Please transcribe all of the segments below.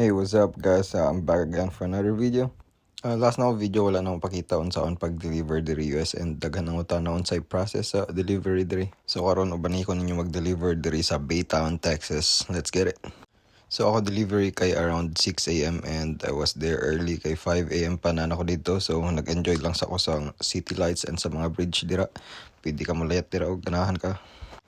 Hey, what's up guys? I'm back again for another video. Last na video wala na akong pakita unsaon pag-deliver diri US and daghan ang utan na unsay process sa delivery diri. So karon ubani ko ninyo mag-deliver diri sa Baytown, Texas. Let's get it. So ako delivery kay around 6 a.m. and I was there early kay 5 a.m. pa na ako dito. So nag-enjoy lang sa ako sa city lights and sa mga bridge dira. Pwede ka mulayat dira og ganahan ka.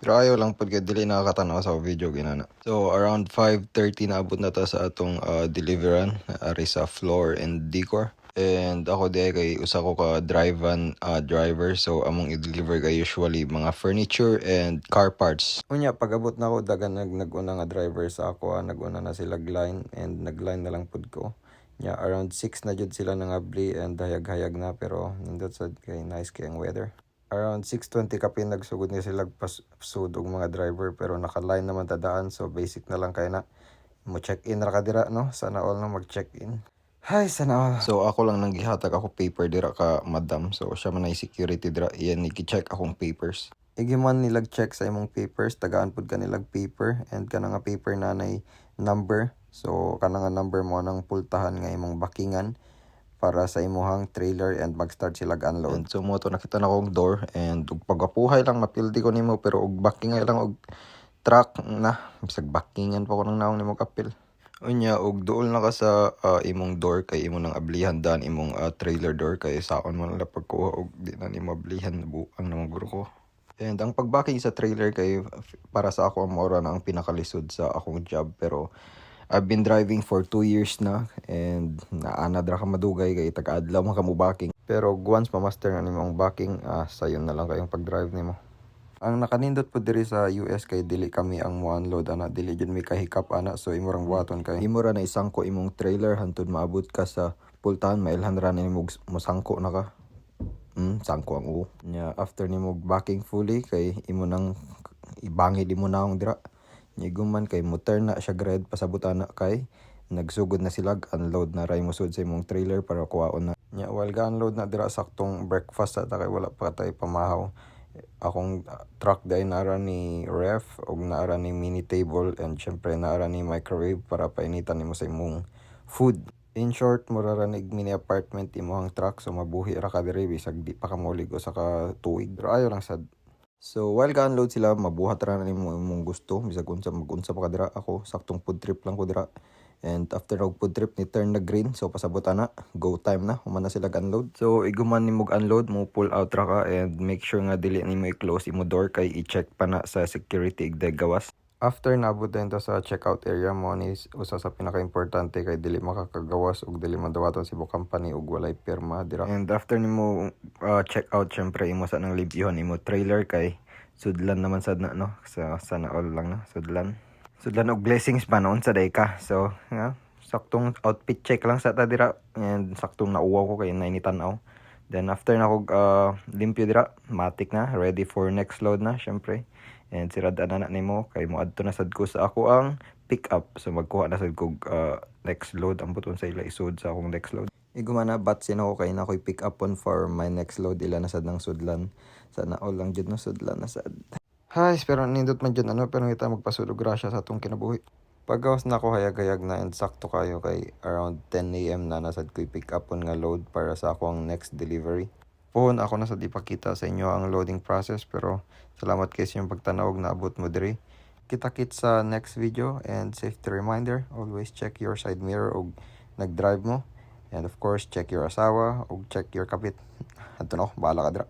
Pero ayaw lang pag dili nakakatanaw sa video ginana. So around 5:30 naabot na ta sa atong deliveran ari sa floor and decor. And ako di kay usa ko ka driver, so among i-deliver kay usually mga furniture and car parts. Unya pag-abot na ako dagan naguna nga driver sa ako, naguna na sila line and nagline na lang pud ko. Nya around 6 na jud sila nangabli and hayag-hayag na pero nindot sad kay nice kay ang weather. Around 6:20 kapin nagsugod niya sila pasud og mga driver pero naka-line naman tadaan, so basic na lang kay na mo check-in ra ka dira no, sana all na mag-check-in. Hay, sana all. So ako lang nang gihatag ako paper dira ka madam, so siya man ay security dira, iyan nigi-check akong papers. Igiman nilag check sa imong papers, tagaan pud ka nilag paper and kana nga paper nanay number, so kana nga number mo nang pultahan nga imong backingan para sa imuhang trailer and mag-start sila unload. And so mo to nakita na akong door and ug pagapuhay lang mapildi ko nimo pero ug backingay lang og truck na bisag backingan pa ko nang naong nimo kapil. Unya og duol na ka sa imong door kay imo nang ablihan dan imong trailer door kay saon mo na pagkuha og di na nimo ablihan buang na guro ko. And ang pagbacking sa trailer kay para sa ako mao ra na ang pinakalisod sa akong job, pero I've been driving for 2 years na and naanad ra ka madugay kay taga-adlaw man ka mo backing. Pero once ma-master na nimo ang backing, sayon na lang kayong pag-drive nimo. Ang nakanindot po diri sa US kay dili kami ang mo-unload ana, dili jud mi kahikap ana, so imo rang buhaton kay imo ra na isangko imong trailer hantod maabot ka sa pultahan, mailhan ra nimo mosangko na ka. Sangko ang nya after nimo backing fully kay imo nang ibangid imo naong dira. Niguman kay mo turn na siya grade pasabutan na kay nagsugod na sila unload na ray musud sa imong trailer para kuwaon na. Nya while ga-unload na dira saktong breakfast ta kay wala pa tay pamahaw. Akong truck day naara ni ref og naara ni mini table and syempre naara ni microwave para painitan nimo sa imong food. In short, muraranig mini apartment imong truck, so mabuhi ra ka diri bisag di pa ka molig o sa ka tuig. Pero ayo lang sad. So while ga-unload sila, mabuhat ra na nimo imong gusto, bisag unsa mag-unsa pa ka dira. Ako saktong food trip lang ko dira. And after og food trip ni turn na green, so pasabot na, go time na, human na sila ga-unload. So iguman nimo unload, mo pull out ra ka and make sure nga dili nimo i-close imo door kay i-check pa na sa security igday gawas. After naabot din ta sa checkout area mo ni usa sa pinaka-importante kay dili makakagawas ug dili madawaton si company ug walay pirma dira. And after nimo checkout, syempre imo sa nang libyuhan imo trailer kay sudlan naman sad na no, sa sana all lang na sudlan og blessings pa noon sa day ka. So saktong outfit check lang sa ta dira and saktong nauwaw ko kay nainitan-aw. Then after na ko limpyo dira, matik na, ready for next load na syempre. And sirad-an na nimo kay moadto na sad ko sa ako ang pick up. So magkuha na sad ko next load, ang buton sa ila isud sa akong next load. Iguma na batsin ako kay na ko'y pick up on for my next load, ila na sad ng sudlan. Sana all lang jud no sudlan na sad. Hay, pero nindot man jud pero kita magpasudog grasya sa atong kinabuhi. Paggawas na ako hayag-hayag na and sakto kayo kay around 10 a.m. na nasad ko'y pick up on nga load para sa ako ang next delivery. Puhon ako na sa ipakita sa inyo ang loading process, pero salamat kayo sa inyong pagtanawag na abot mo diri. Kita-kit sa next video and safety reminder, always check your side mirror og nag-drive mo. And of course, check your asawa og check your kapit. Adto na ako, bahala ka dira.